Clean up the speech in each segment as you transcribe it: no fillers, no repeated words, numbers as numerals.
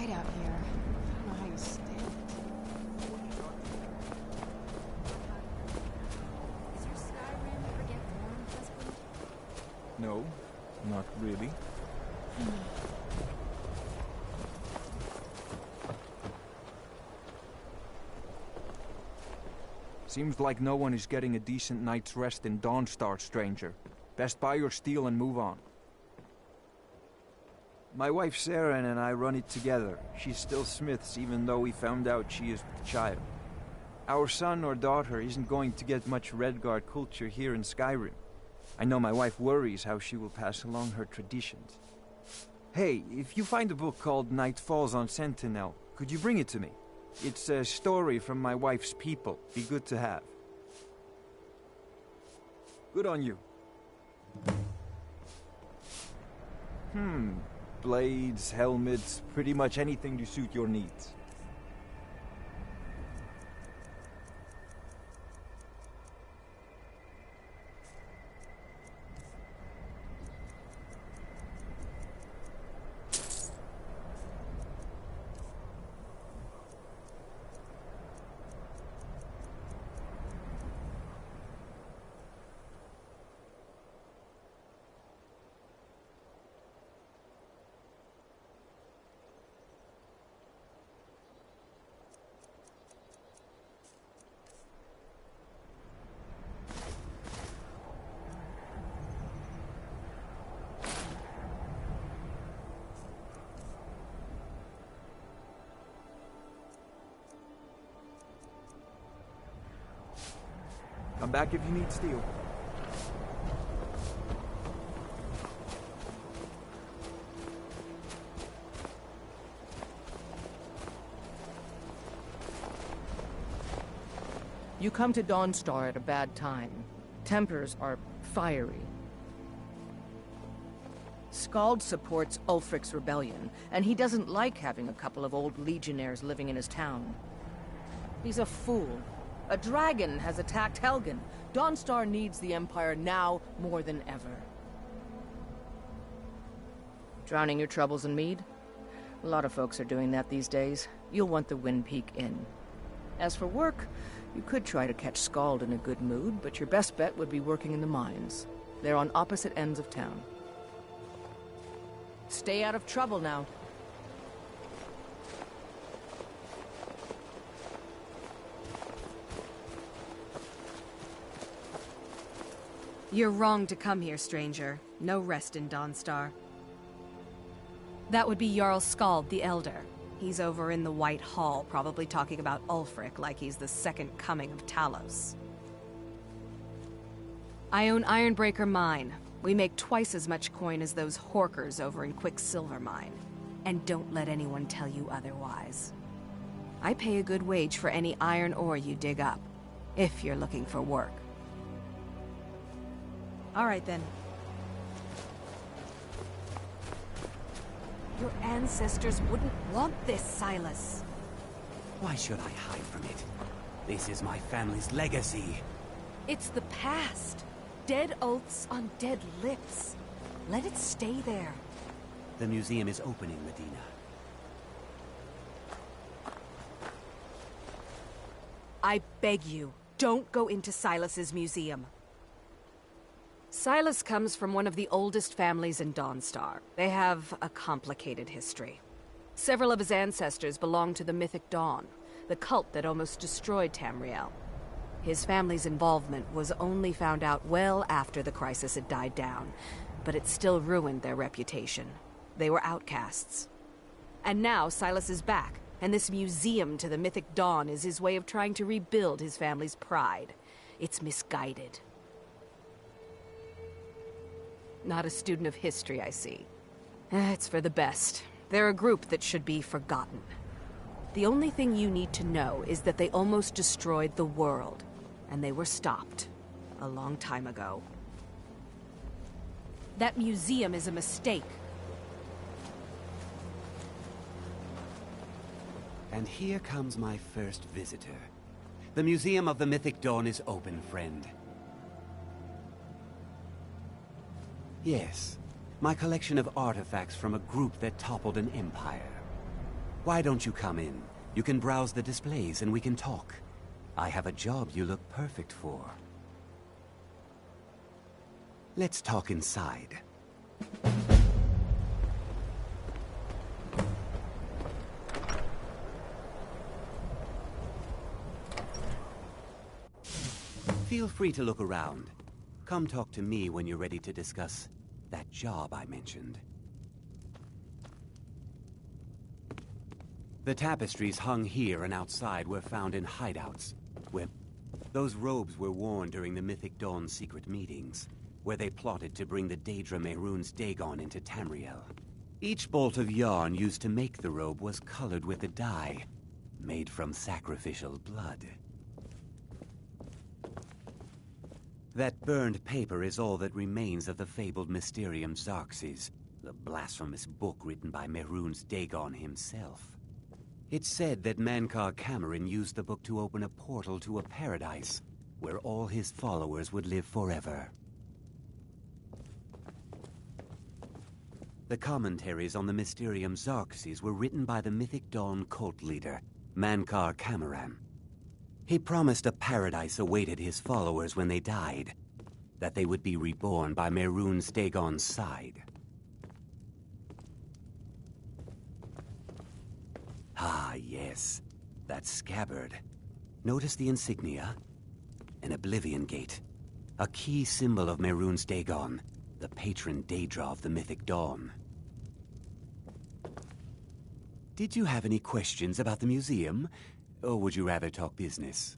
bright out here. I don't know how you stand it. Is your Skyrim ever get warm, husband? No, not really. Seems like no one is getting a decent night's rest in Dawnstar, stranger. Best buy your steel and move on. My wife Sarah and I run it together. She's still Smith's, even though we found out she is with child. Our son or daughter isn't going to get much Redguard culture here in Skyrim. I know my wife worries how she will pass along her traditions. Hey, if you find a book called Night Falls on Sentinel, could you bring it to me? It's a story from my wife's people. Be good to have. Good on you. Blades, helmets, pretty much anything to suit your needs. Come back if you need steel. You come to Dawnstar at a bad time. Tempers are fiery. Skald supports Ulfric's rebellion, and he doesn't like having a couple of old legionnaires living in his town. He's a fool. A dragon has attacked Helgen. Dawnstar needs the Empire now more than ever. Drowning your troubles in mead? A lot of folks are doing that these days. You'll want the Wind Peak Inn. As for work, you could try to catch Skald in a good mood, but your best bet would be working in the mines. They're on opposite ends of town. Stay out of trouble now. You're wrong to come here, stranger. No rest in Dawnstar. That would be Jarl Skald the Elder. He's over in the White Hall, probably talking about Ulfric like he's the second coming of Talos. I own Ironbreaker Mine. We make twice as much coin as those horkers over in Quicksilver Mine. And don't let anyone tell you otherwise. I pay a good wage for any iron ore you dig up, if you're looking for work. All right, then. Your ancestors wouldn't want this, Silas. Why should I hide from it? This is my family's legacy. It's the past. Dead oaths on dead lips. Let it stay there. The museum is opening, Medina. I beg you, don't go into Silas's museum. Silas comes from one of the oldest families in Dawnstar. They have a complicated history. Several of his ancestors belonged to the Mythic Dawn, the cult that almost destroyed Tamriel. His family's involvement was only found out well after the crisis had died down, but it still ruined their reputation. They were outcasts. And now Silas is back, and this museum to the Mythic Dawn is his way of trying to rebuild his family's pride. It's misguided. Not a student of history, I see. It's for the best. They're a group that should be forgotten. The only thing you need to know is that they almost destroyed the world, and they were stopped a long time ago. That museum is a mistake. And here comes my first visitor. The Museum of the Mythic Dawn is open, friend. Yes, my collection of artifacts from a group that toppled an empire. Why don't you come in? You can browse the displays and we can talk. I have a job you look perfect for. Let's talk inside. Feel free to look around. Come talk to me when you're ready to discuss that job I mentioned. The tapestries hung here and outside were found in hideouts, where those robes were worn during the Mythic Dawn's secret meetings, where they plotted to bring the Daedra Mehrunes Dagon into Tamriel. Each bolt of yarn used to make the robe was colored with a dye, made from sacrificial blood. That burned paper is all that remains of the fabled Mysterium Xarxes, the blasphemous book written by Mehrunes Dagon himself. It's said that Mankar Cameron used the book to open a portal to a paradise, where all his followers would live forever. The commentaries on the Mysterium Xarxes were written by the Mythic Dawn cult leader, Mankar Cameron. He promised a paradise awaited his followers when they died, that they would be reborn by Mehrunes Dagon's side. Ah, yes, that scabbard. Notice the insignia? An Oblivion Gate, a key symbol of Mehrunes Dagon, the patron Daedra of the Mythic Dawn. Did you have any questions about the museum? Or would you rather talk business?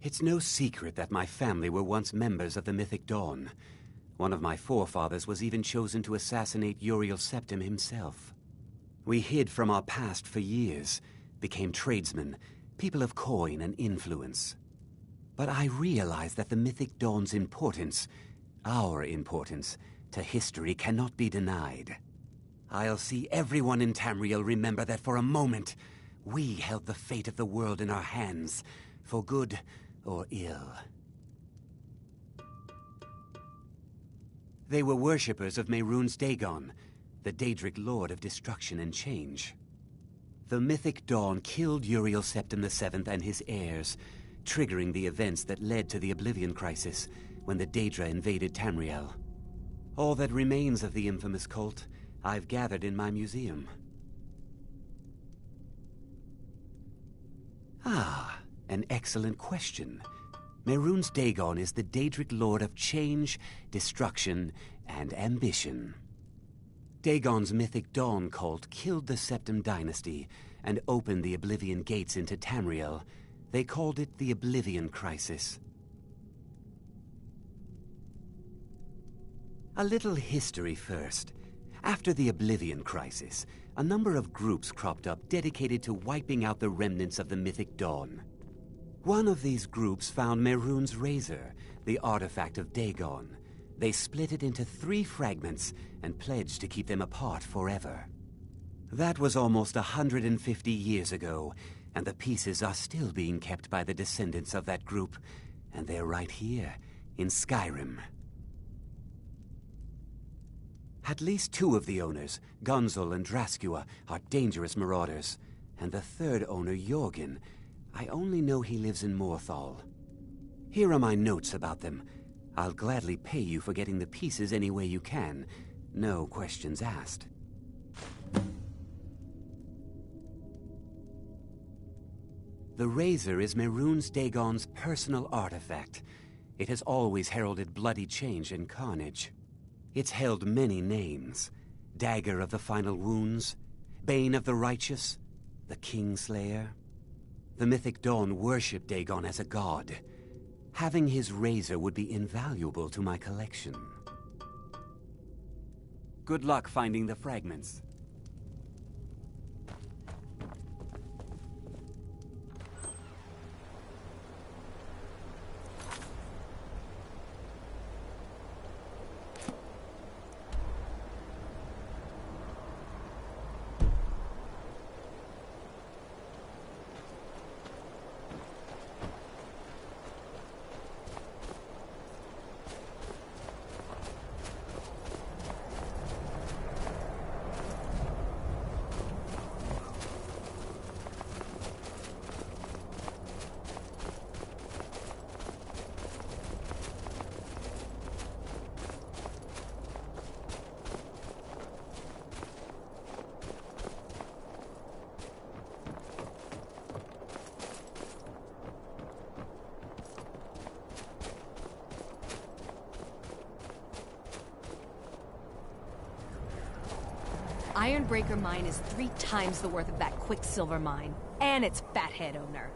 It's no secret that my family were once members of the Mythic Dawn. One of my forefathers was even chosen to assassinate Uriel Septim himself. We hid from our past for years, became tradesmen, people of coin and influence. But I realized that the Mythic Dawn's importance, our importance, to history cannot be denied. I'll see everyone in Tamriel remember that for a moment, we held the fate of the world in our hands, for good or ill. They were worshippers of Mehrunes Dagon, the Daedric Lord of Destruction and Change. The Mythic Dawn killed Uriel Septim VII and his heirs, triggering the events that led to the Oblivion Crisis when the Daedra invaded Tamriel. All that remains of the infamous cult I've gathered in my museum. Ah, an excellent question. Mehrunes Dagon is the Daedric Lord of Change, Destruction, and Ambition. Dagon's Mythic Dawn cult killed the Septim dynasty and opened the Oblivion Gates into Tamriel. They called it the Oblivion Crisis. A little history first. After the Oblivion Crisis, a number of groups cropped up dedicated to wiping out the remnants of the Mythic Dawn. One of these groups found Mehrunes' razor, the artifact of Dagon. They split it into 3 fragments and pledged to keep them apart forever. That was almost 150 years ago, and the pieces are still being kept by the descendants of that group, and they're right here, in Skyrim. At least 2 of the owners, Gunzel and Draskua, are dangerous marauders, and the 3rd owner, Jorgen, I only know he lives in Morthal. Here are my notes about them. I'll gladly pay you for getting the pieces any way you can. No questions asked. The razor is Mehrunes Dagon's personal artifact. It has always heralded bloody change and carnage. It's held many names. Dagger of the Final Wounds, Bane of the Righteous, the Kingslayer. The Mythic Dawn worshipped Dagon as a god. Having his razor would be invaluable to my collection. Good luck finding the fragments. Ironbreaker mine is 3 times the worth of that Quicksilver mine, and its fathead owner.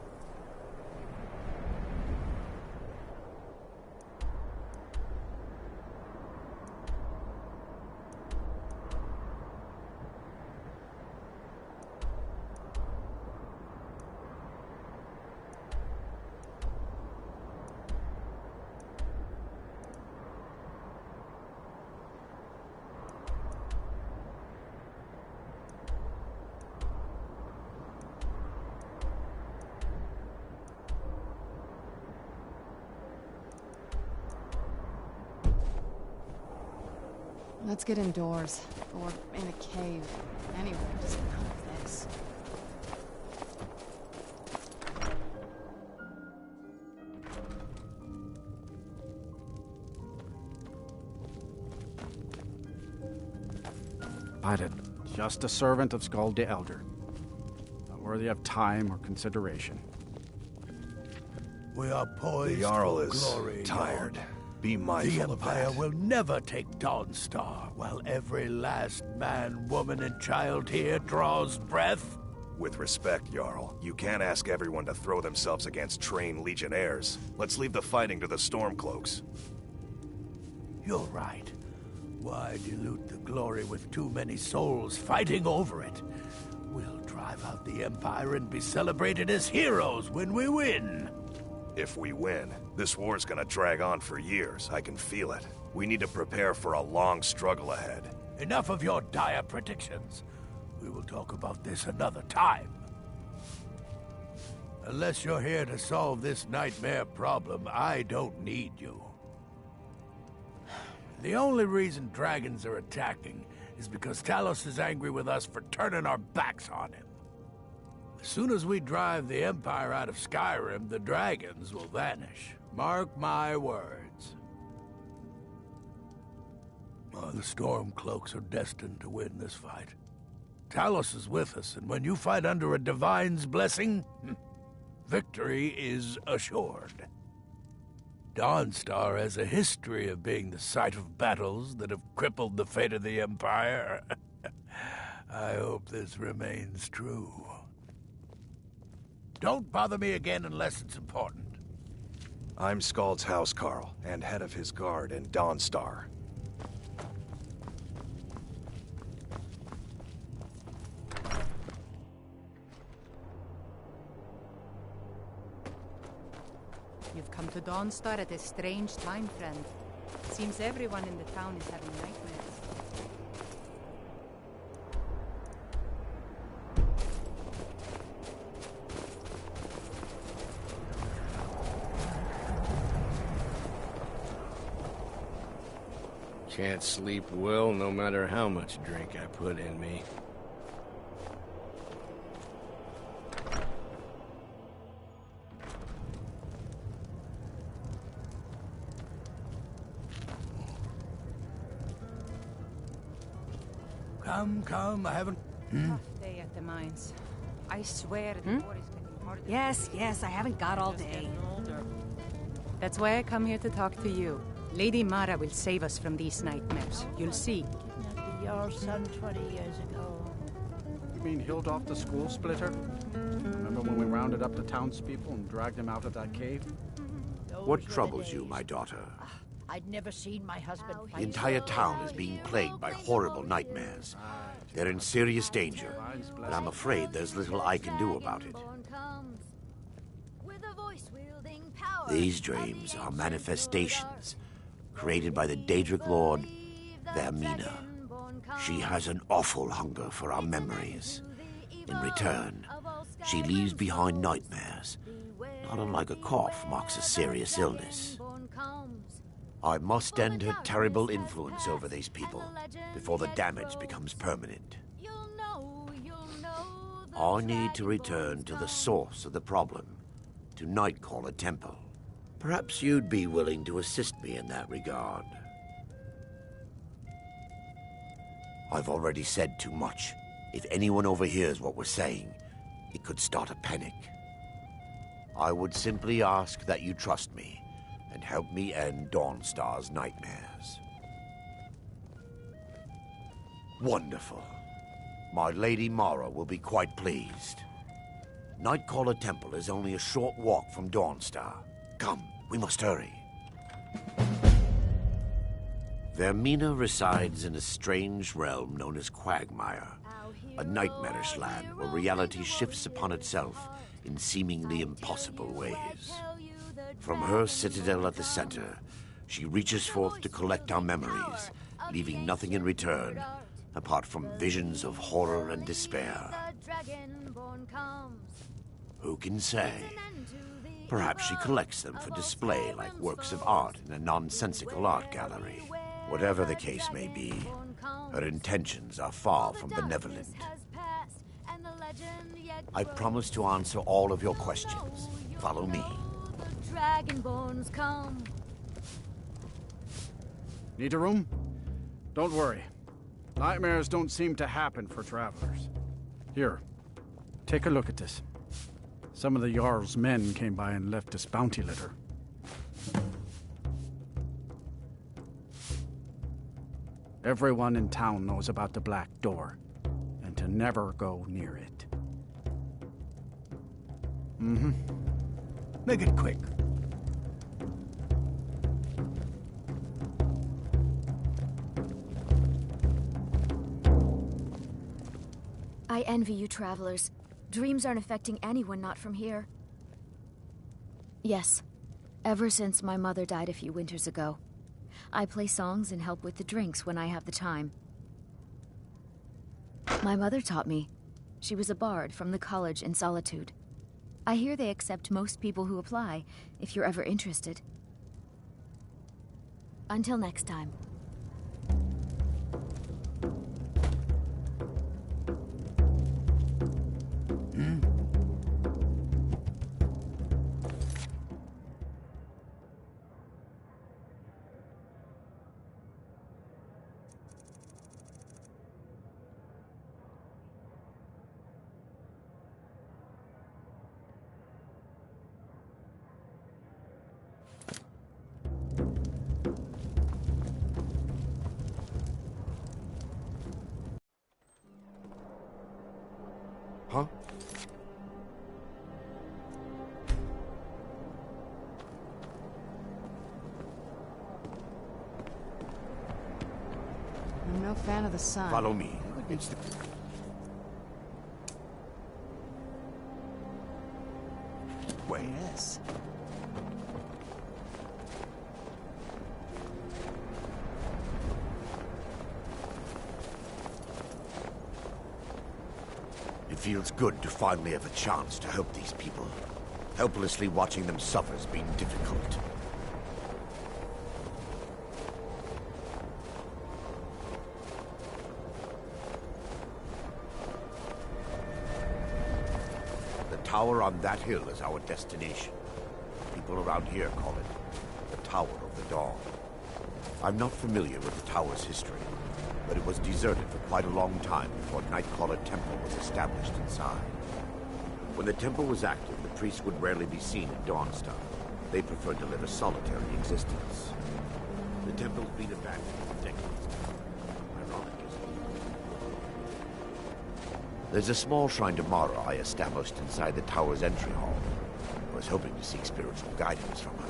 Let's get indoors. Or in a cave. Anywhere, just none of this. Pilot, just a servant of Skald the Elder. Not worthy of time or consideration. We are poised The Jarl for is glory. tired. Lord. Be mindful The of Empire that. will never take Dawnstar while every last man, woman, and child here draws breath. With respect, Jarl, you can't ask everyone to throw themselves against trained legionnaires. Let's leave the fighting to the Stormcloaks. You're right. Why dilute the glory with too many souls fighting over it? We'll drive out the Empire and be celebrated as heroes when we win. If we win, this war's gonna drag on for years. I can feel it. We need to prepare for a long struggle ahead. Enough of your dire predictions. We will talk about this another time. Unless you're here to solve this nightmare problem, I don't need you. The only reason dragons are attacking is because Talos is angry with us for turning our backs on him. As soon as we drive the Empire out of Skyrim, the dragons will vanish. Mark my words. Oh, the Stormcloaks are destined to win this fight. Talos is with us, and when you fight under a divine's blessing, victory is assured. Dawnstar has a history of being the site of battles that have crippled the fate of the Empire. I hope this remains true. Don't bother me again unless it's important. I'm Skald's housecarl, and head of his guard in Dawnstar. You've come to Dawnstar at a strange time, friend. Seems everyone in the town is having nightmares. Can't sleep well no matter how much drink I put in me. Come, I haven't... Tough day at the mines. I swear the war is getting harder. Yes, I haven't got all day. That's why I come here to talk to you. Lady Mara will save us from these nightmares. You'll see. Your son 20 years ago. You mean Hildolf the school splitter? Remember when we rounded up the townspeople and dragged them out of that cave? What troubles you, my daughter? I'd never seen my husband The fight. entire town is being plagued by horrible nightmares. They're in serious danger, and I'm afraid there's little I can do about it. These dreams are manifestations created by the Daedric Lord, Vermina. She has an awful hunger for our memories. In return, she leaves behind nightmares, not unlike a cough marks a serious illness. I must end her terrible influence over these people before the damage becomes permanent. I need to return to the source of the problem, to Nightcaller Temple. Perhaps you'd be willing to assist me in that regard. I've already said too much. If anyone overhears what we're saying, it could start a panic. I would simply ask that you trust me and help me end Dawnstar's nightmares. Wonderful. My Lady Mara will be quite pleased. Nightcaller Temple is only a short walk from Dawnstar. Come, we must hurry. Vermina resides in a strange realm known as Quagmire, a nightmarish land where reality shifts upon itself in seemingly impossible ways. From her citadel at the center, she reaches forth to collect our memories, leaving nothing in return apart from visions of horror and despair. Who can say? Perhaps she collects them for display like works of art in a nonsensical art gallery. Whatever the case may be, her intentions are far from benevolent. I promise to answer all of your questions. Follow me. Need a room? Don't worry. Nightmares don't seem to happen for travelers. Here, take a look at this. Some of the Jarl's men came by and left us bounty litter. Everyone in town knows about the Black Door, and to never go near it. Make it quick. I envy you travelers. Dreams aren't affecting anyone not from here. Yes. Ever since my mother died a few winters ago. I play songs and help with the drinks when I have the time. My mother taught me. She was a bard from the college in Solitude. I hear they accept most people who apply, if you're ever interested. Until next time. Huh? I'm no fan of the sun. Follow me. It's the... Wait. Yes. It feels good to finally have a chance to help these people. Helplessly watching them suffer has been difficult. The tower on that hill is our destination. People around here call it the Tower of the Dawn. I'm not familiar with the tower's history, but it was deserted for quite a long time before Nightcaller Temple was established inside. When the temple was active, the priests would rarely be seen in Dawnstar. They preferred to live a solitary existence. The temple's been abandoned for decades now. Ironic, isn't it? There's a small shrine to Mara I established inside the tower's entry hall. I was hoping to seek spiritual guidance from her.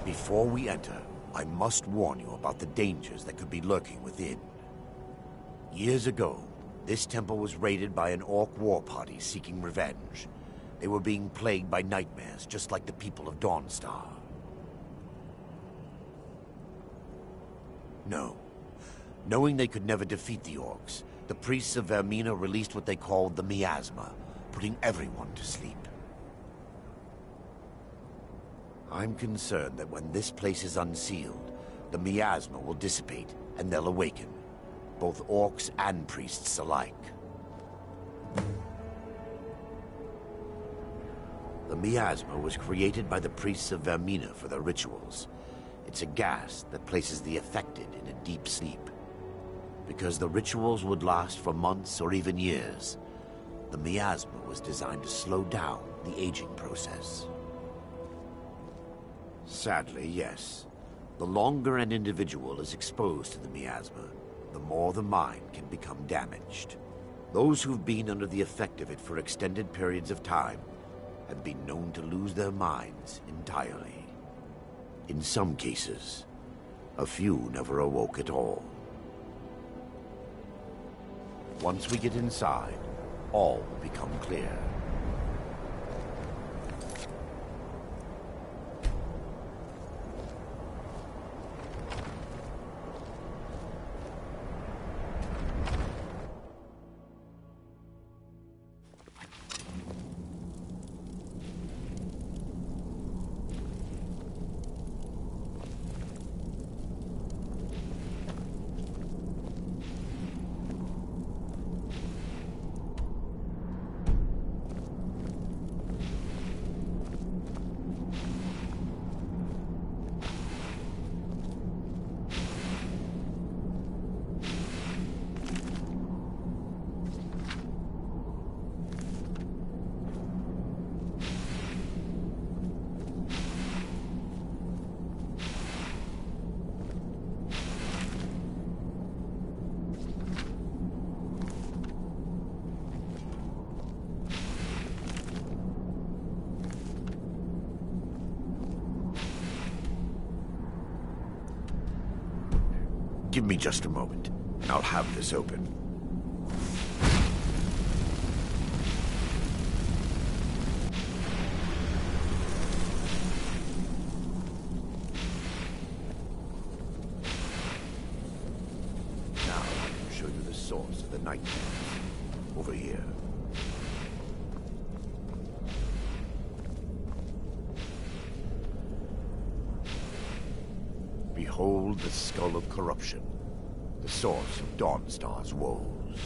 Before we enter, I must warn you about the dangers that could be lurking within. Years ago, this temple was raided by an orc war party seeking revenge. They were being plagued by nightmares, just like the people of Dawnstar. No. Knowing they could never defeat the orcs, the priests of Vermina released what they called the miasma, putting everyone to sleep. I'm concerned that when this place is unsealed, the miasma will dissipate and they'll awaken, both orcs and priests alike. The miasma was created by the priests of Vermina for their rituals. It's a gas that places the affected in a deep sleep. Because the rituals would last for months or even years, the miasma was designed to slow down the aging process. Sadly, yes. The longer an individual is exposed to the miasma, the more the mind can become damaged. Those who've been under the effect of it for extended periods of time have been known to lose their minds entirely. In some cases, a few never awoke at all. Once we get inside, all will become clear. Give me just a moment, and I'll have this open. Now I can show you the source of the nightmares. Over here. Behold the Skull of Corruption, the source of Dawnstar's woes.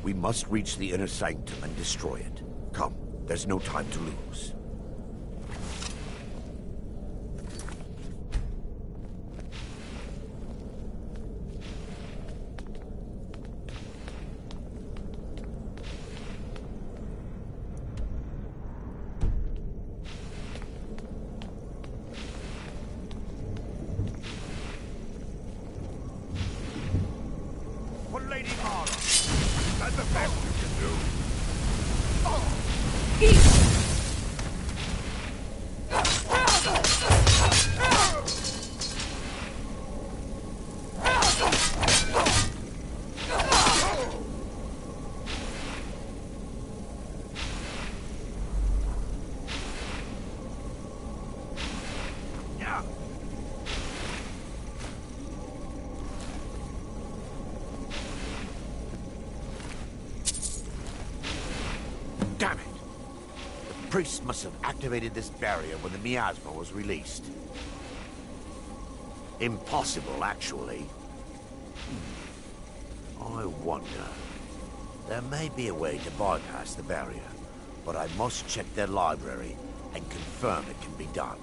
We must reach the inner sanctum and destroy it. Come, there's no time to lose. Damn it! The priests must have activated this barrier when the miasma was released. Impossible, actually. I wonder. There may be a way to bypass the barrier, but I must check their library and confirm it can be done.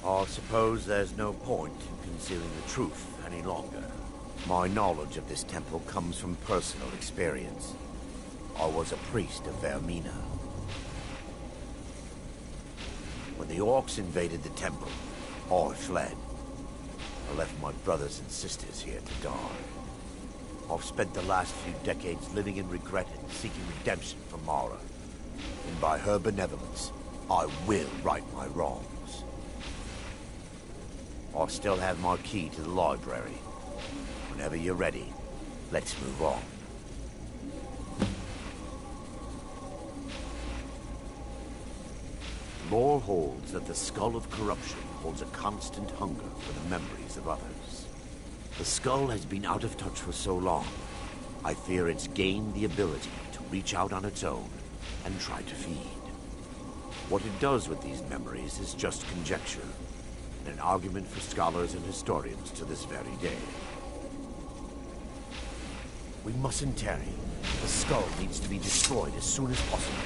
I suppose there's no point in concealing the truth any longer. My knowledge of this temple comes from personal experience. I was a priest of Vermina. When the orcs invaded the temple, I fled. I left my brothers and sisters here to die. I've spent the last few decades living in regret and seeking redemption from Mara. And by her benevolence, I will right my wrongs. or still have my key to the library. Whenever you're ready, let's move on. Lore holds that the Skull of Corruption holds a constant hunger for the memories of others. The skull has been out of touch for so long, I fear it's gained the ability to reach out on its own and try to feed. What it does with these memories is just conjecture, and an argument for scholars and historians to this very day. We mustn't tarry. The skull needs to be destroyed as soon as possible.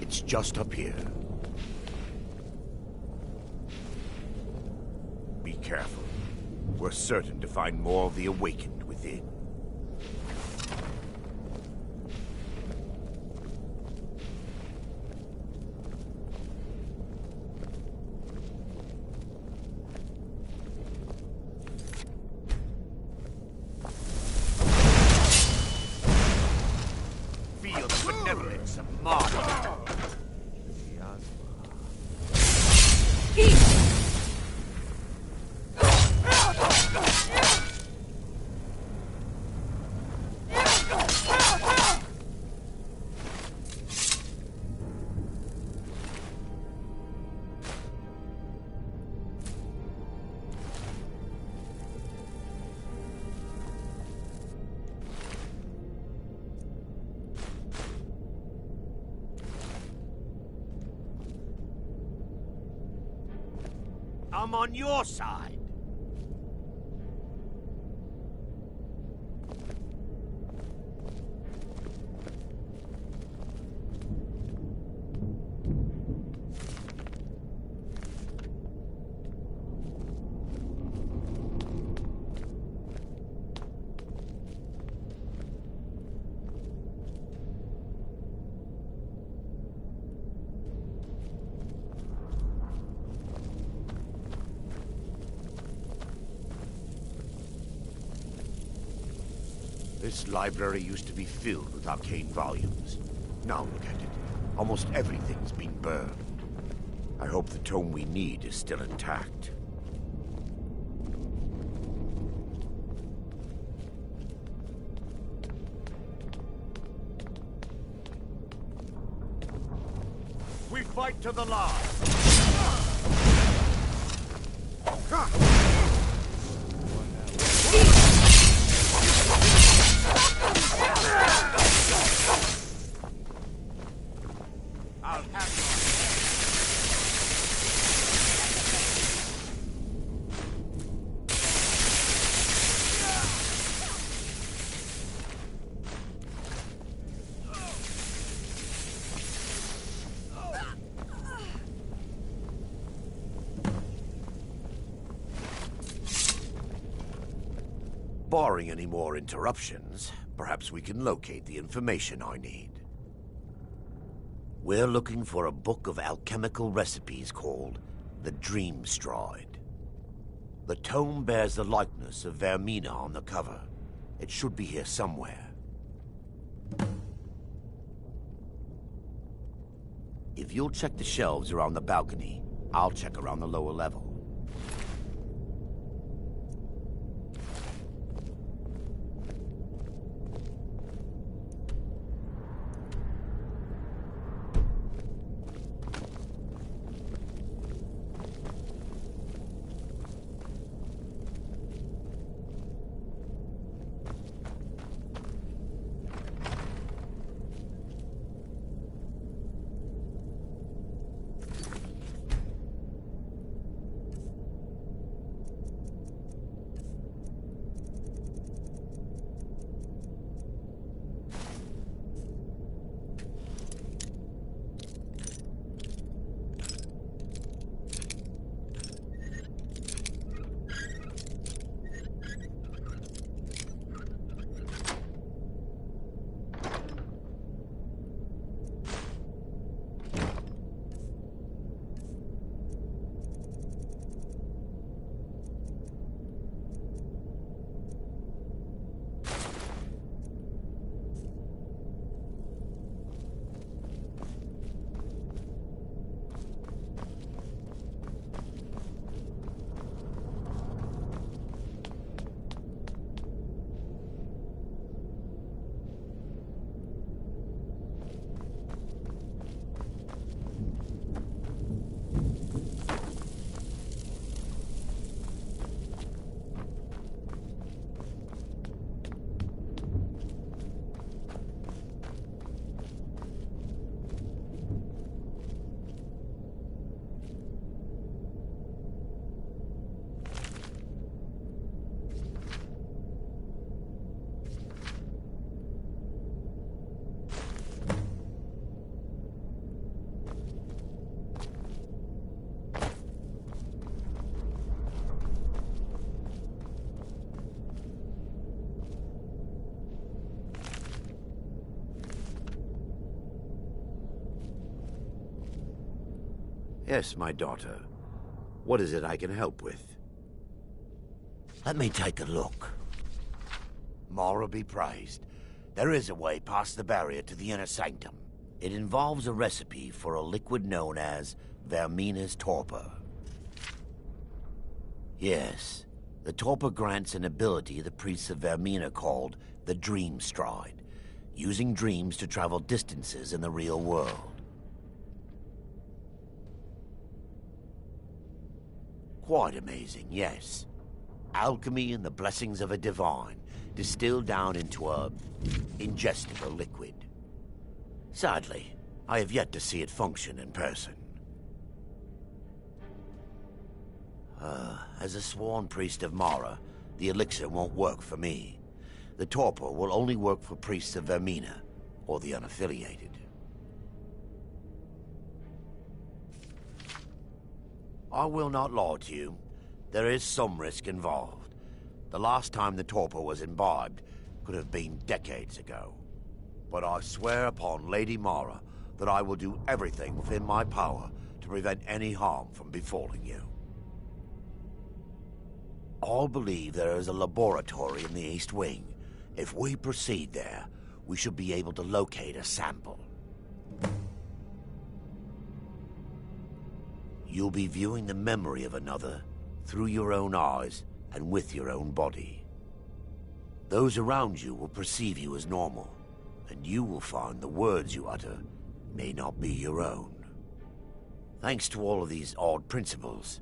It's just up here. Be careful. We're certain to find more of the Awakened within. Feel the benevolence of Mara. I'm on your side. This library used to be filled with arcane volumes. Now look at it. Almost everything's been burned. I hope the tome we need is still intact. We fight to the last! I'll have you. Barring any more interruptions, perhaps we can locate the information I need. We're looking for a book of alchemical recipes called the Dream Stride. The tome bears the likeness of Vermina on the cover. It should be here somewhere. If you'll check the shelves around the balcony, I'll check around the lower level. Yes, my daughter. What is it I can help with? Let me take a look. Mara be praised. There is a way past the barrier to the inner sanctum. It involves a recipe for a liquid known as Vermina's torpor. Yes, the torpor grants an ability the priests of Vermina called the Dream Stride, using dreams to travel distances in the real world. Quite amazing, yes. Alchemy and the blessings of a divine, distilled down into a ingestible liquid. Sadly, I have yet to see it function in person. As a sworn priest of Mara, the elixir won't work for me. The torpor will only work for priests of Vermina, or the unaffiliated. I will not lie to you. There is some risk involved. The last time the torpor was imbibed could have been decades ago. But I swear upon Lady Mara that I will do everything within my power to prevent any harm from befalling you. I believe there is a laboratory in the East Wing. If we proceed there, we should be able to locate a sample. You'll be viewing the memory of another through your own eyes and with your own body. Those around you will perceive you as normal, and you will find the words you utter may not be your own. Thanks to all of these odd principles,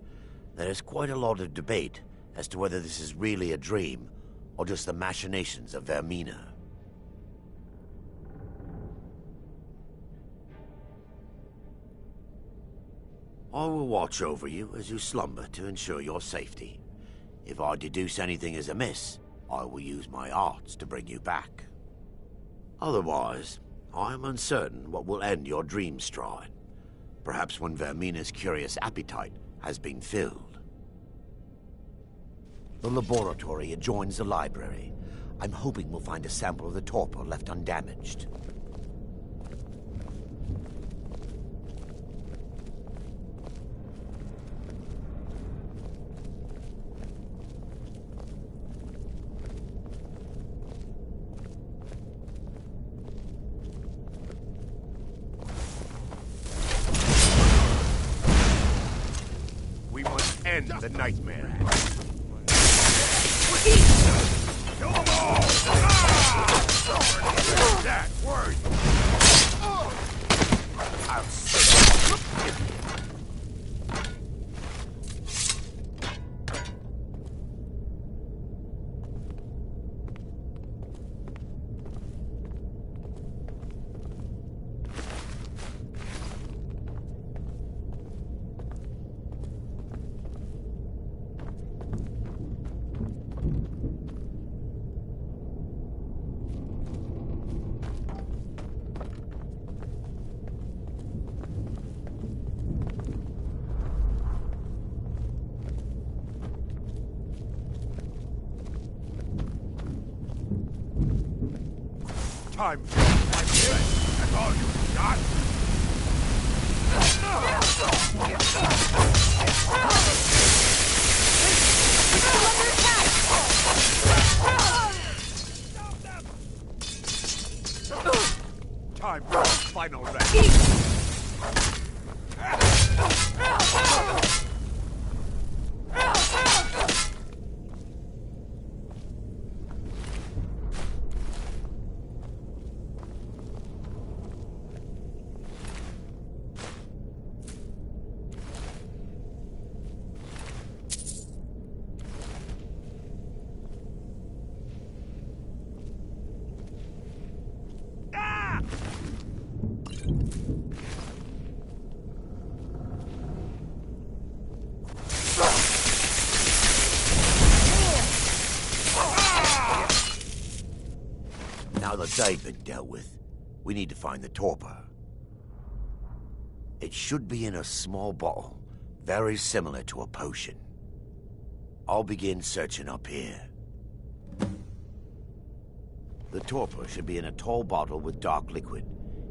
there is quite a lot of debate as to whether this is really a dream or just the machinations of Vermina. I will watch over you as you slumber to ensure your safety. If I deduce anything is amiss, I will use my arts to bring you back. Otherwise, I am uncertain what will end your dream stride. Perhaps when Vermina's curious appetite has been filled. The laboratory adjoins the library. I'm hoping we'll find a sample of the torpor left undamaged. We must end the nightmare. Kill them all! That word! I'll see. Time. That's all you got. Time for a final rest. Now that they've been dealt with, we need to find the torpor. It should be in a small bottle, very similar to a potion. I'll begin searching up here. The torpor should be in a tall bottle with dark liquid.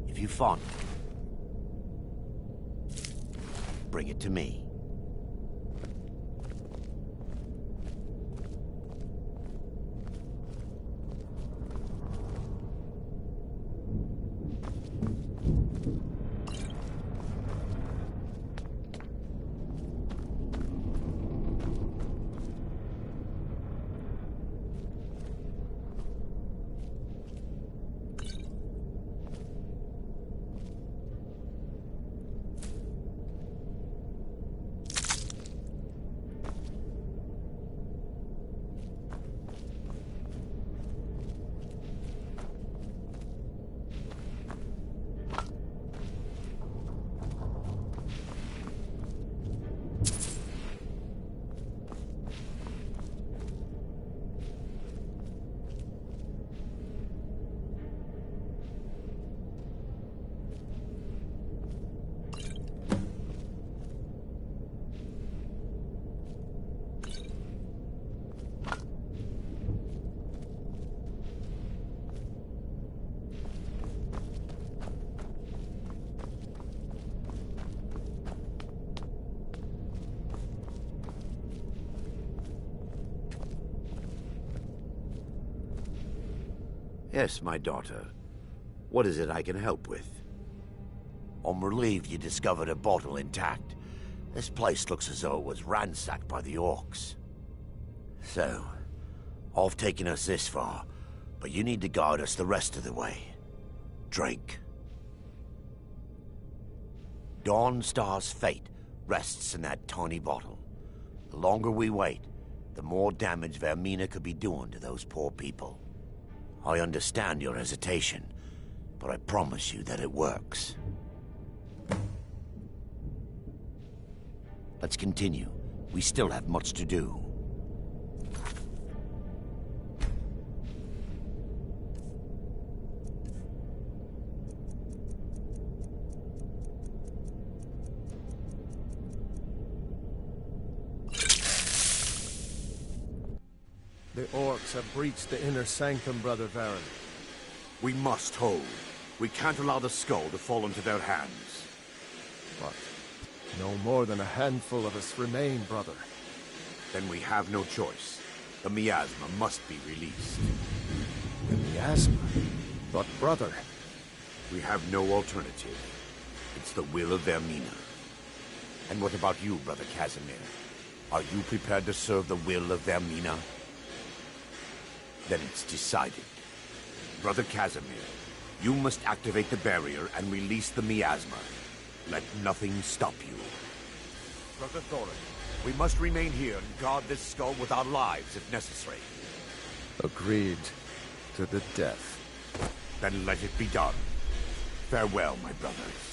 If you find it, bring it to me. Yes, my daughter. What is it I can help with? I'm relieved you discovered a bottle intact. This place looks as though it was ransacked by the orcs. So, I've taken us this far, but you need to guide us the rest of the way. Drink. Dawnstar's fate rests in that tiny bottle. The longer we wait, the more damage Vermina could be doing to those poor people. I understand your hesitation, but I promise you that it works. Let's continue. We still have much to do. The orcs have breached the inner sanctum, Brother Varen. We must hold. We can't allow the skull to fall into their hands. But no more than a handful of us remain, brother. Then we have no choice. The miasma must be released. The miasma? But brother... We have no alternative. It's the will of Vermina. And what about you, Brother Casimir? Are you prepared to serve the will of Vermina? Then it's decided. Brother Casimir, you must activate the barrier and release the miasma. Let nothing stop you. Brother Thorin, we must remain here and guard this skull with our lives if necessary. Agreed to the death. Then let it be done. Farewell, my brothers.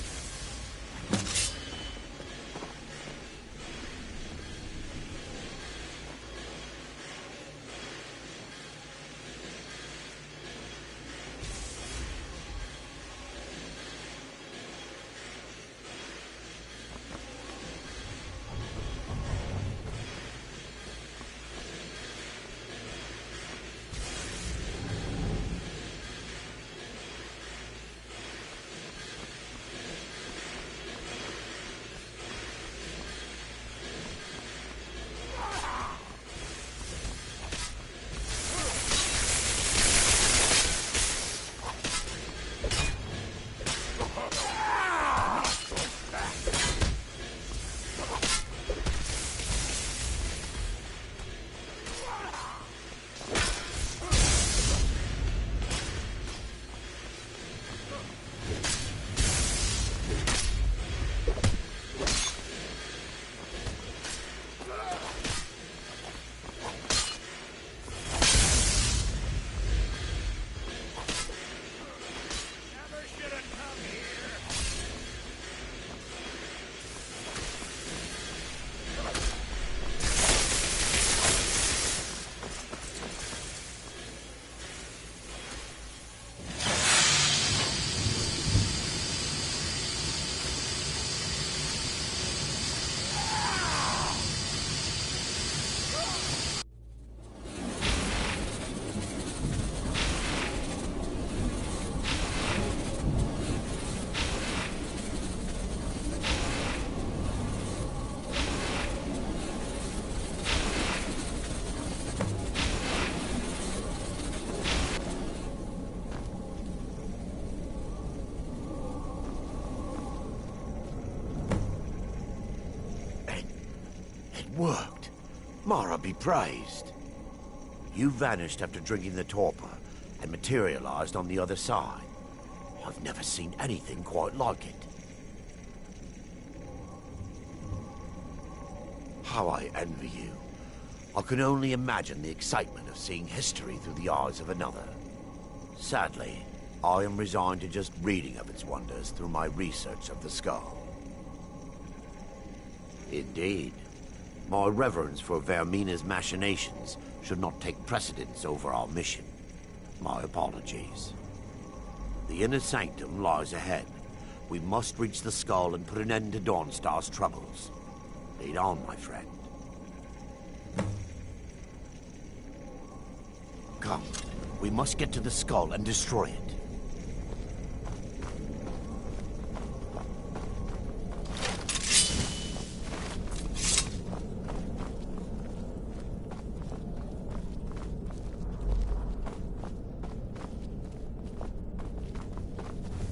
worked. Mara be praised. You vanished after drinking the torpor and materialized on the other side. I've never seen anything quite like it. How I envy you. I can only imagine the excitement of seeing history through the eyes of another. Sadly, I am resigned to just reading of its wonders through my research of the skull. Indeed. My reverence for Vermina's machinations should not take precedence over our mission. My apologies. The inner sanctum lies ahead. We must reach the skull and put an end to Dawnstar's troubles. Lead on, my friend. Come, we must get to the skull and destroy it.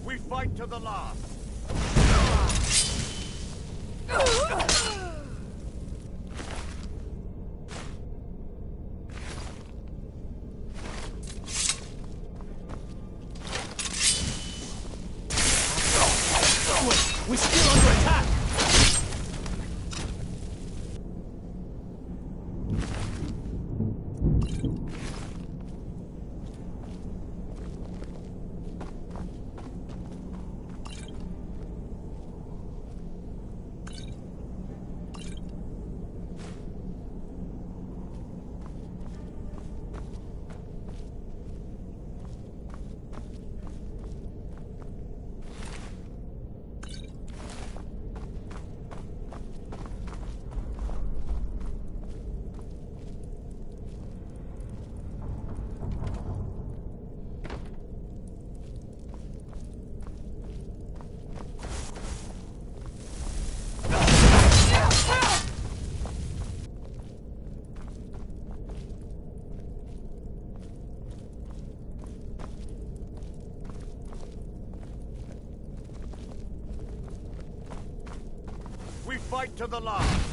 We fight to the last. We're still under attack! We fight to the last.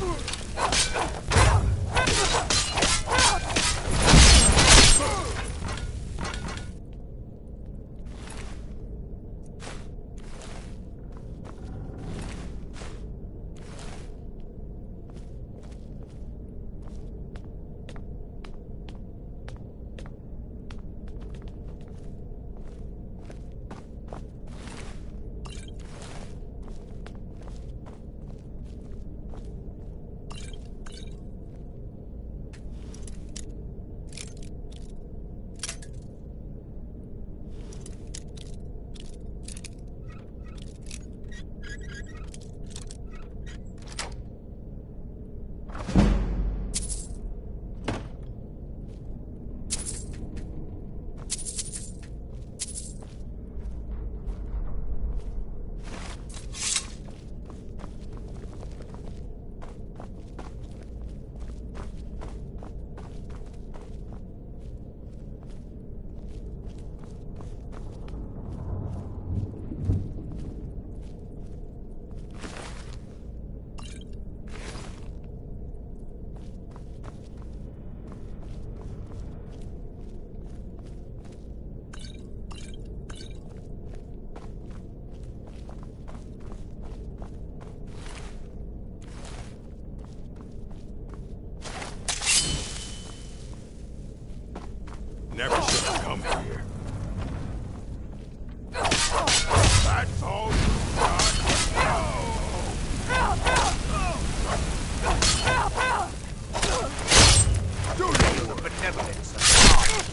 Never should have come here. That's all you've got. Do you the benevolence of God?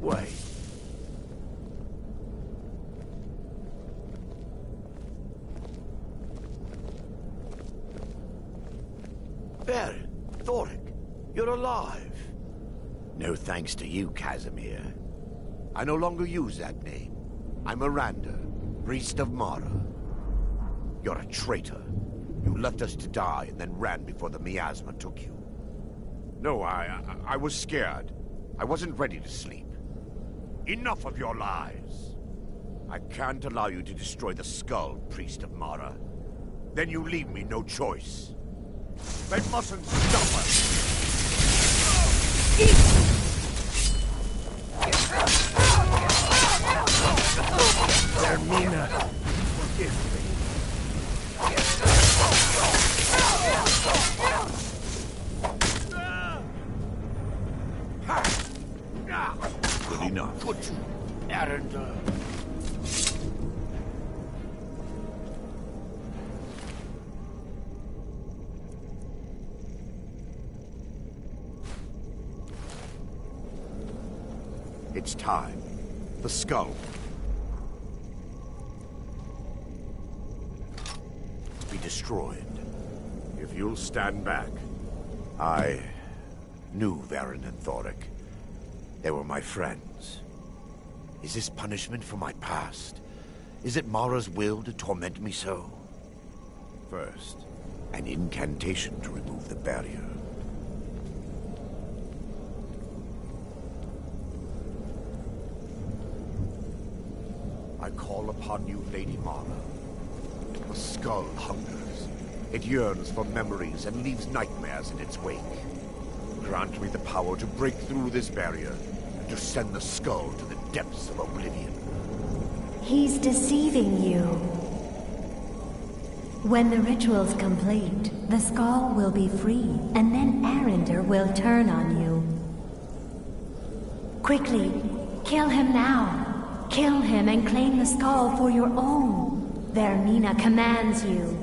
Wait. Baron, Thoric, you're alive. No thanks to you, Casimir. I no longer use that name. I'm Miranda, priest of Mara. You're a traitor. You left us to die and then ran before the miasma took you. No, I was scared. I wasn't ready to sleep. Enough of your lies. I can't allow you to destroy the skull, Priest of Mara. Then you leave me no choice. They mustn't stop us. Hermina, forgive me. Good enough. Good, Arender. It's time. The skull. Be destroyed. If you'll stand back. I knew Varen and Thoric. They were my friends. Is this punishment for my past? Is it Mara's will to torment me so? First, an incantation to remove the barrier. I call upon you, Lady Mara. The skull hungers. It yearns for memories and leaves nightmares in its wake. Grant me the power to break through this barrier and to send the skull to the depths of oblivion. He's deceiving you. When the ritual's complete, the skull will be free, and then Arender will turn on you. Quickly, kill him now. Kill him and claim the skull for your own. Vermina commands you.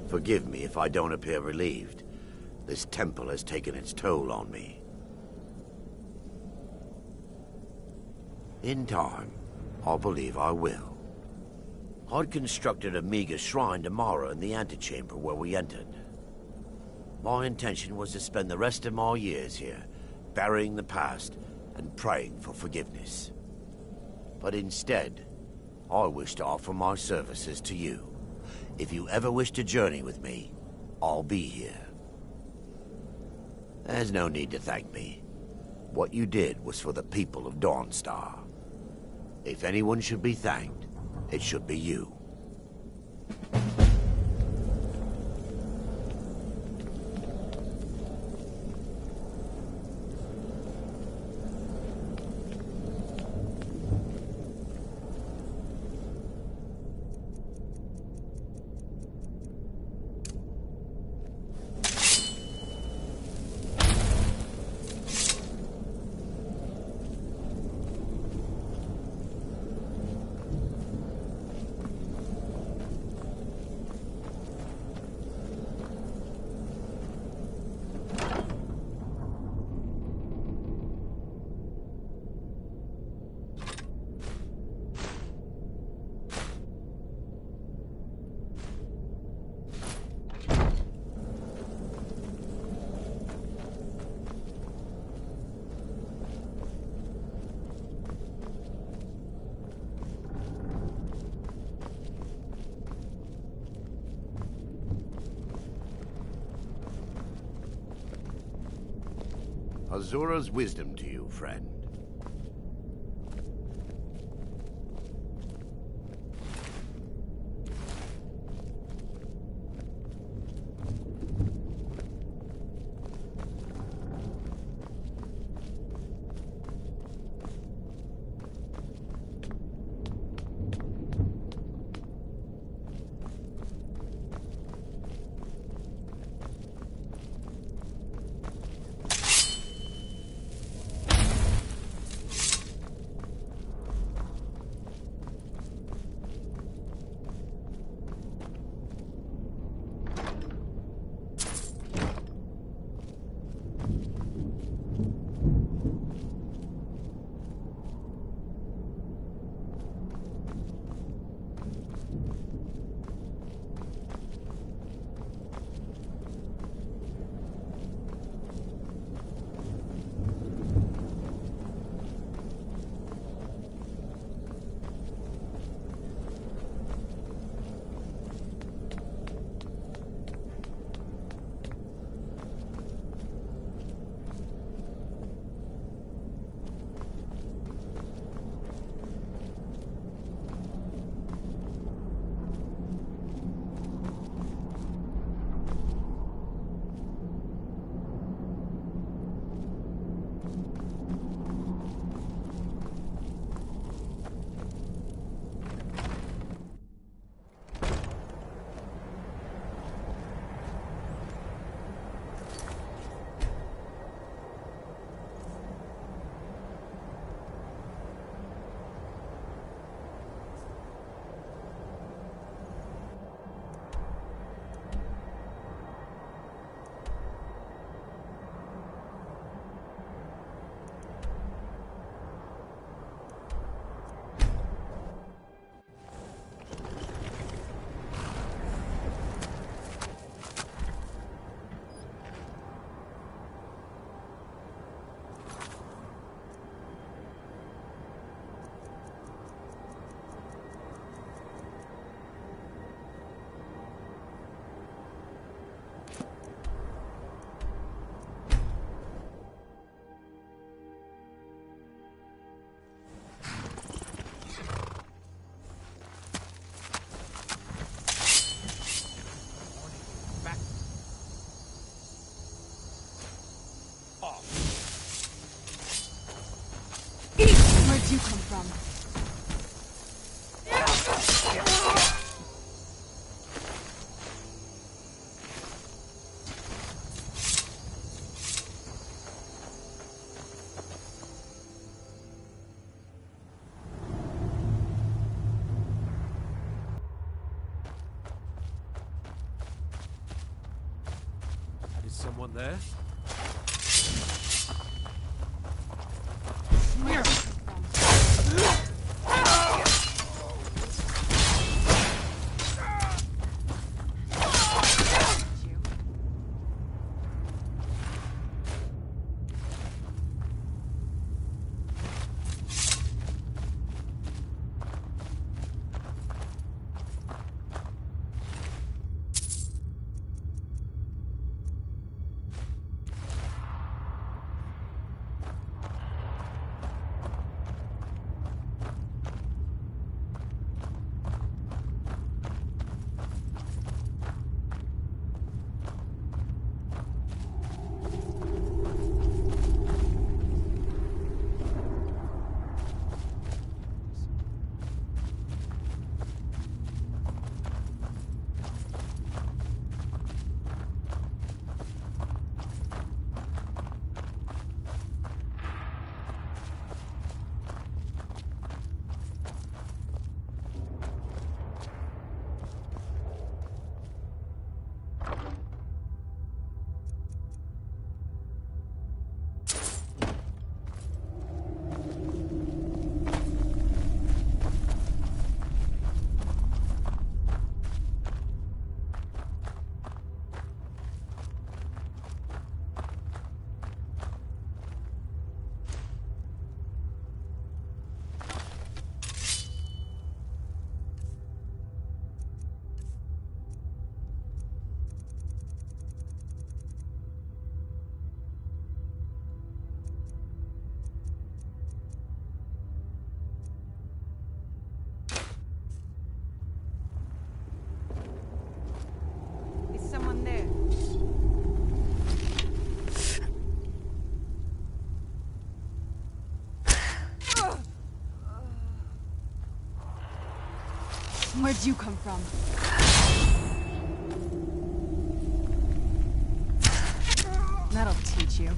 Forgive me if I don't appear relieved. This temple has taken its toll on me. In time, I believe I will. I'd constructed a meager shrine to Mara in the antechamber where we entered. My intention was to spend the rest of my years here, burying the past and praying for forgiveness. But instead, I wish to offer my services to you. If you ever wish to journey with me, I'll be here. There's no need to thank me. What you did was for the people of Dawnstar. If anyone should be thanked, it should be you. Azura's wisdom to you, friend. Where'd you come from? Is someone there? Where'd you come from? That'll teach you.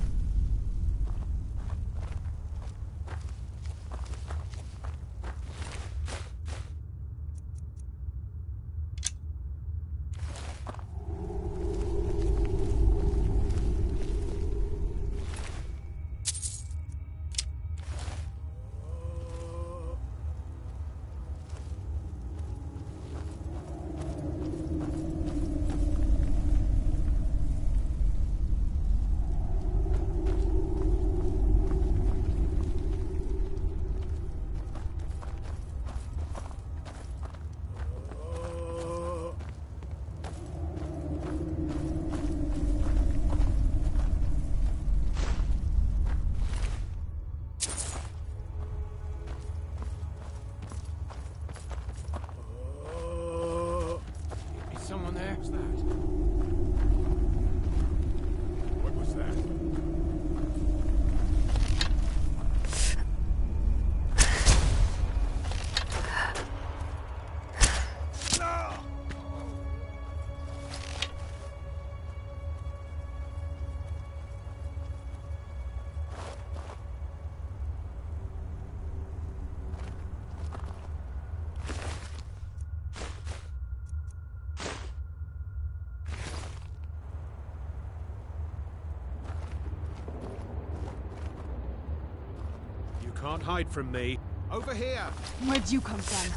Can't hide from me. Over here! Where'd you come from?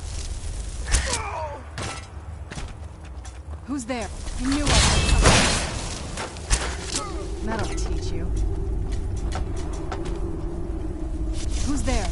Who's there? You knew I was coming. That'll teach you. Who's there?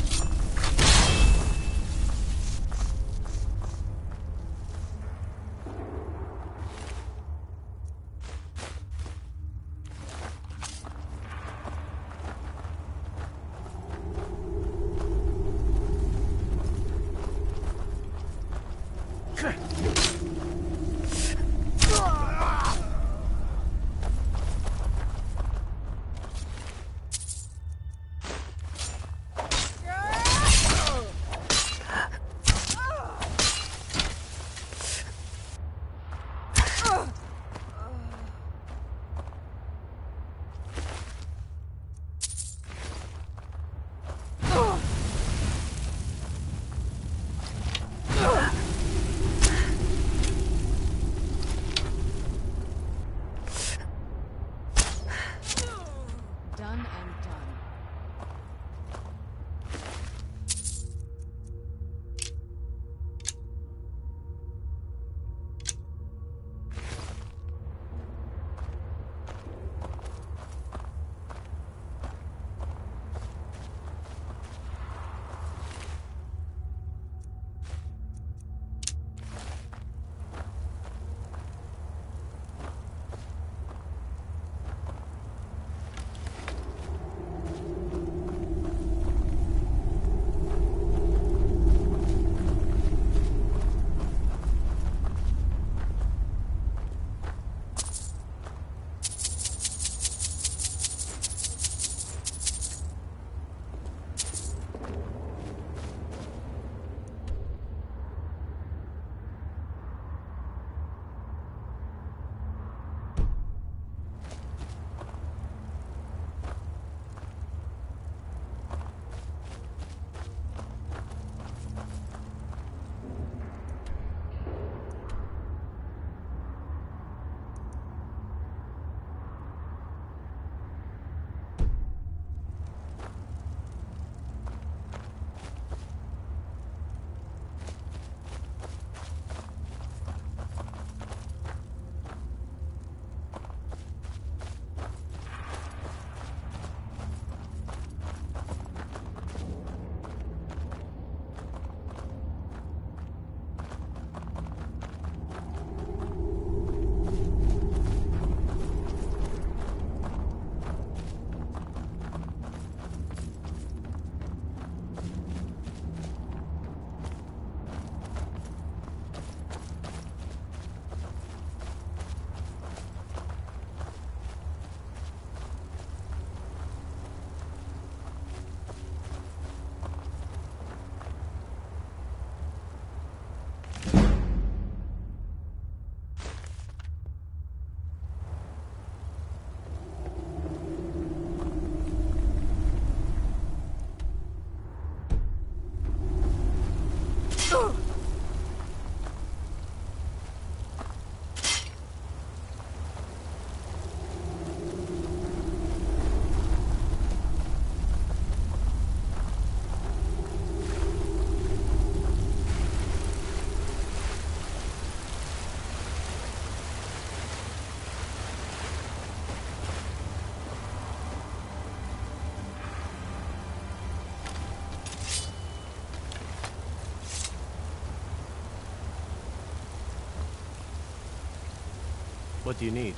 What do you need?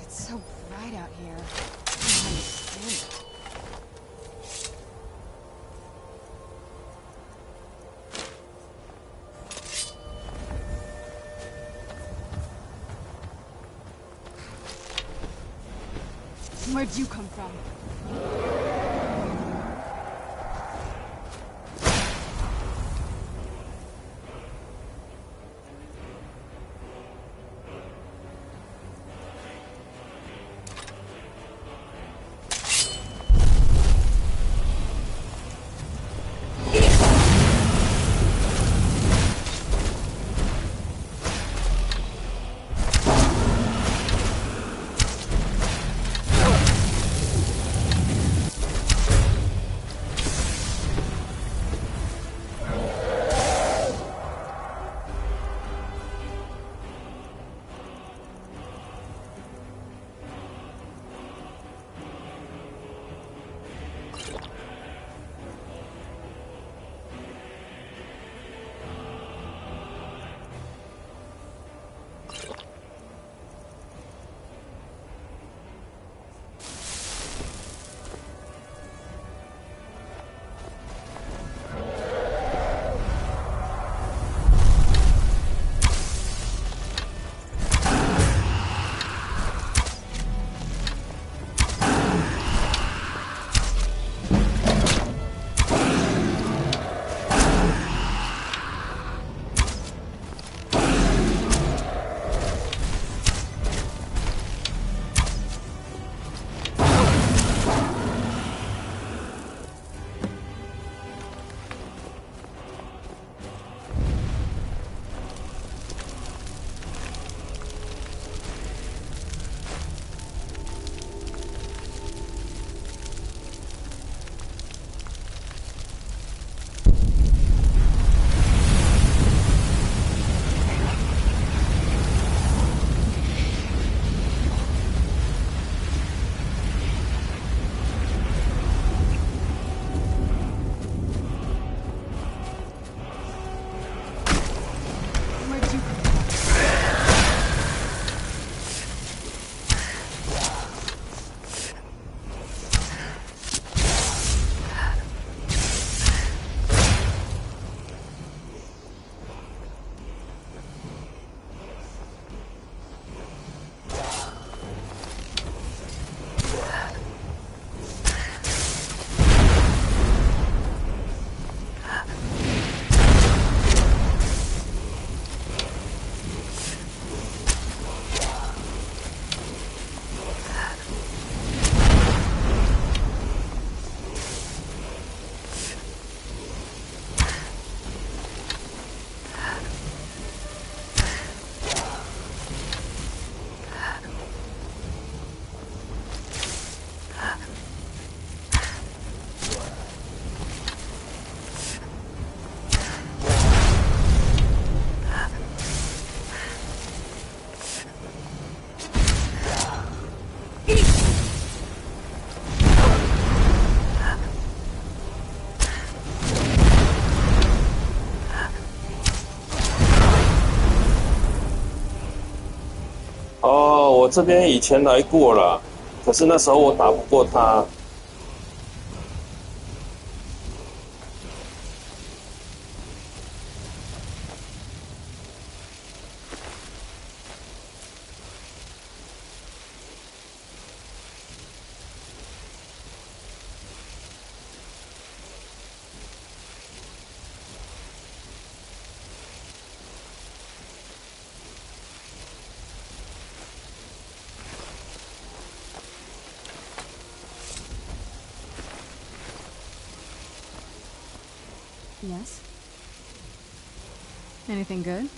So bright out here. I don't understand it. Where'd you come from? 我这边以前来过了，可是那时候我打不过他。Yes? Anything good?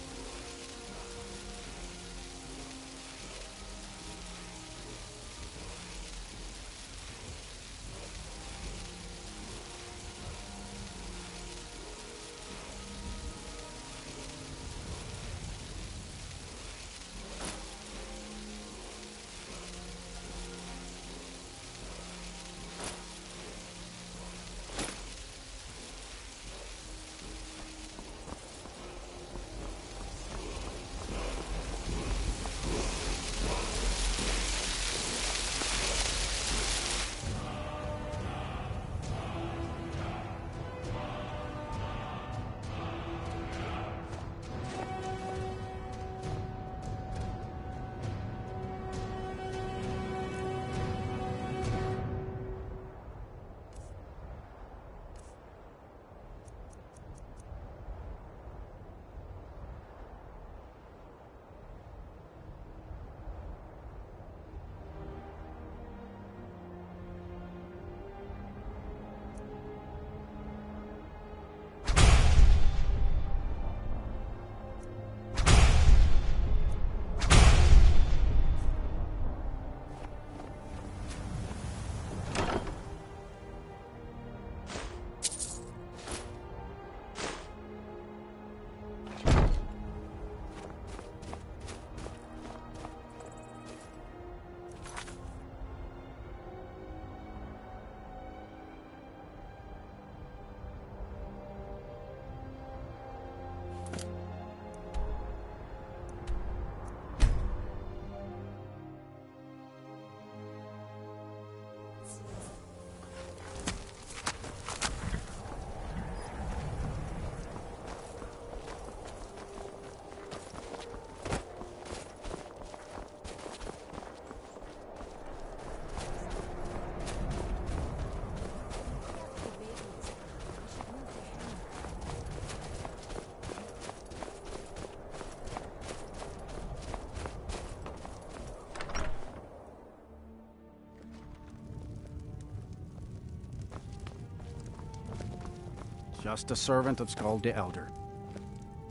Just a servant of Skald the Elder.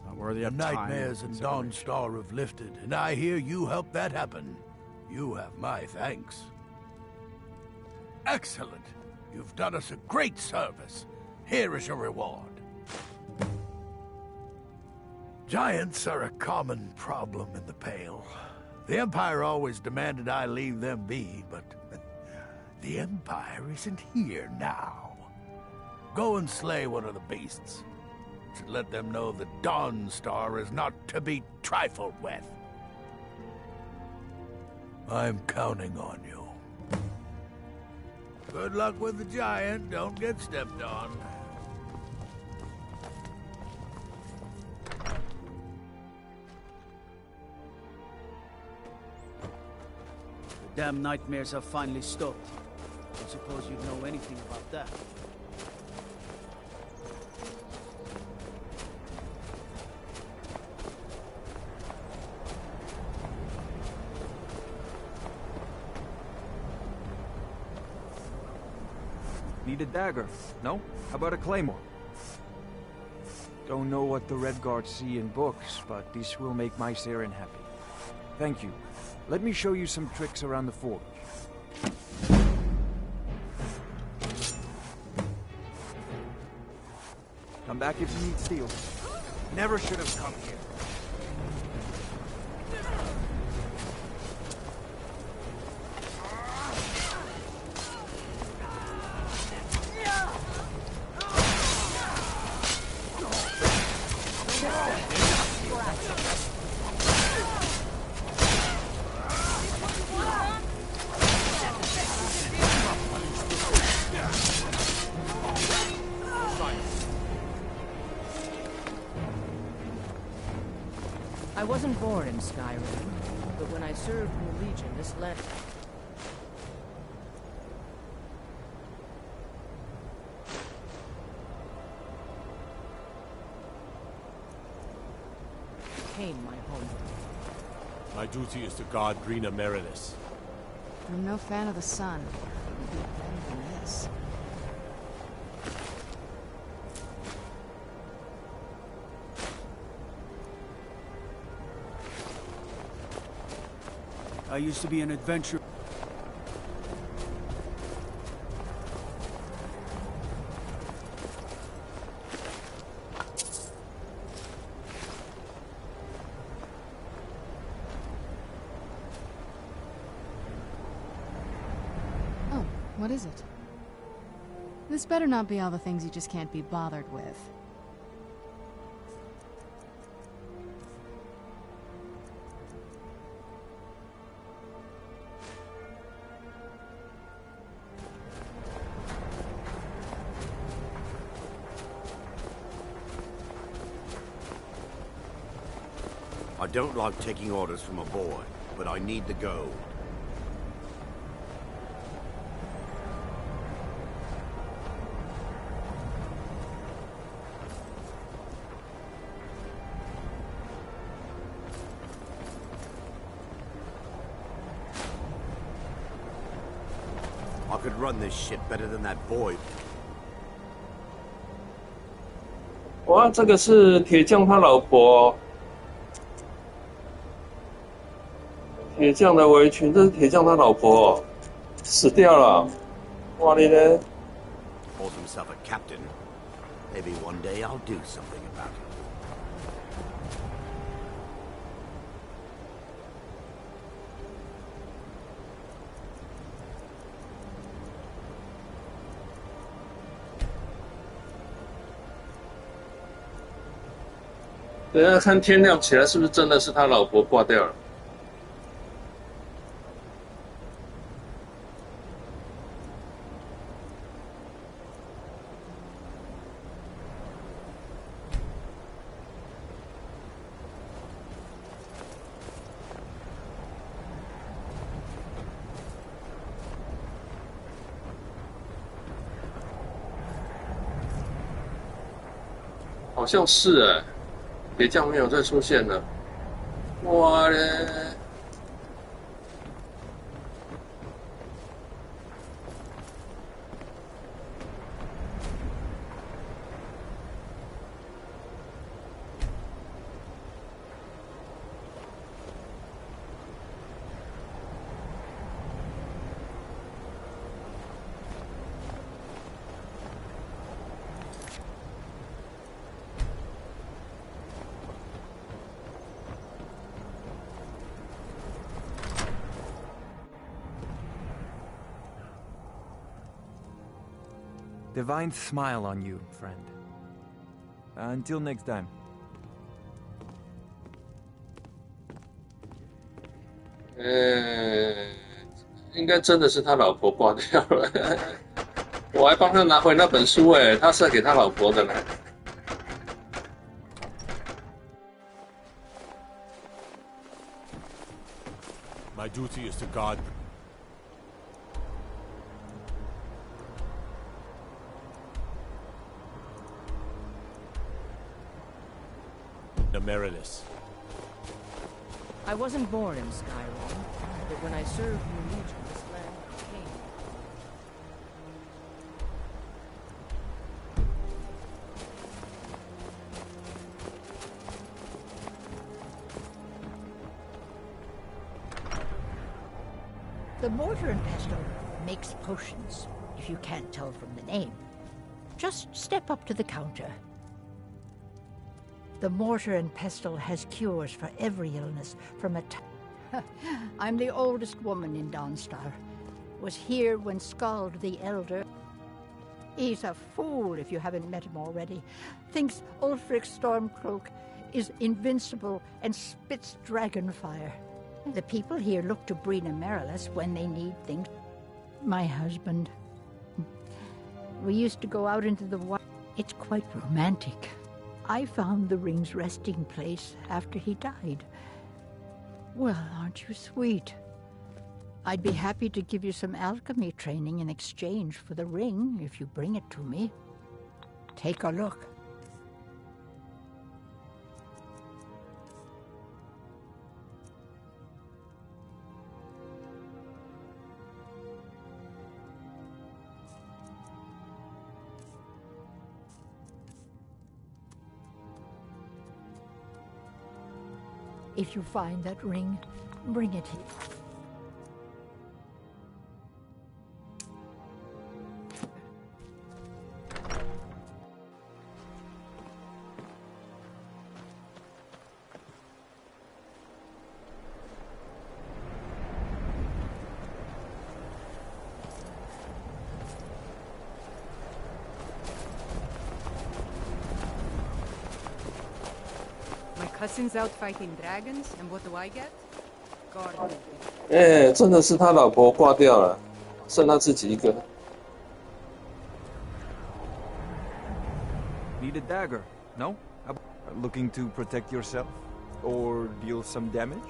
Not worthy of The time nightmares or in consideration. Dawnstar have lifted, and I hear you helped that happen. You have my thanks. Excellent. You've done us a great service. Here is your reward. Giants are a common problem in the Pale. The Empire always demanded I leave them be, but the Empire isn't here now. Go and slay one of the beasts. To let them know the Dawnstar is not to be trifled with. I'm counting on you. Good luck with the giant. Don't get stepped on. The damn nightmares have finally stopped. I suppose you'd know anything about that. Need a dagger? No? How about a claymore? Don't know what the Redguard see in books, but this will make my Saren happy. Thank you. Let me show you some tricks around the forge. Come back if you need steel. Never should have come here. wasn't born in Skyrim, but when I served in the Legion, this land... became my home. My duty is to guard Brina Meredith. I'm no fan of the sun. It'd be better than this. I used to be an adventurer. Oh, what is it? This better not be all the things you just can't be bothered with. I don't like taking orders from a boy, but I need the gold. I could run this shit better than that boy. 哇，这个是铁匠他老婆。铁匠的围裙，这是铁匠他老婆，死掉了。哇，你呢 Calls himself a captain. Maybe one day I'll do something about it. "等一下看天亮起来，是不是真的是他老婆挂掉了？好像是哎，铁匠没有再出现了。哇嘞！Divine smile on you, friend. Until next time. 应该真的是他老婆挂掉了。我还帮他拿回那本书哎，他是给他老婆的呢。My duty is to guard Meredith. I wasn't born in Skyrim, but when I served in the Legion, this land became... The mortar and pestle makes potions, if you can't tell from the name. Just step up to the counter. The mortar and pestle has cures for every illness from a I'm the oldest woman in Dawnstar. Was here when Skald the Elder... He's a fool if you haven't met him already. Thinks Ulfric Stormcloak is invincible and spits dragon fire. The people here look to Brina Meredith when they need things. My husband. We used to go out into the wild. It's quite romantic. I found the ring's resting place after he died. Well, aren't you sweet? I'd be happy to give you some alchemy training in exchange for the ring if you bring it to me. Take a look. If you find that ring, bring it here. Cousin's out fighting dragons, and what do I get? God. 真的是他老婆挂掉了，剩他自己一个。Need a dagger? No? Looking to protect yourself? Or deal some damage?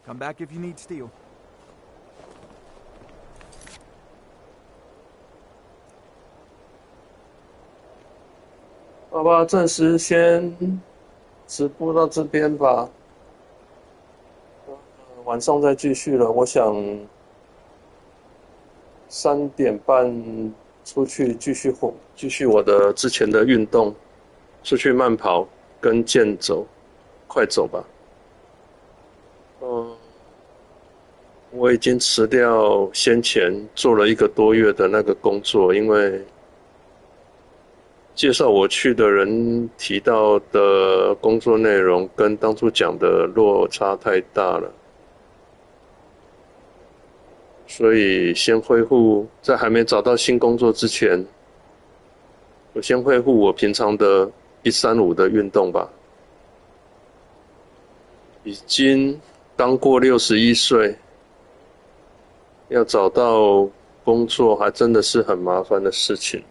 Come back if you need steel. 好吧，暂时先直播到这边吧。晚上再继续了。我想3点半出去继续我的之前的运动，出去慢跑跟健走，快走吧。我已经辞掉先前做了1个多月的那个工作，因为介绍我去的人提到的工作内容跟当初讲的落差太大了，所以先恢复，在还没找到新工作之前，我先恢复我平常的135的运动吧。已经刚过61岁。要找到工作还真的是很麻烦的事情。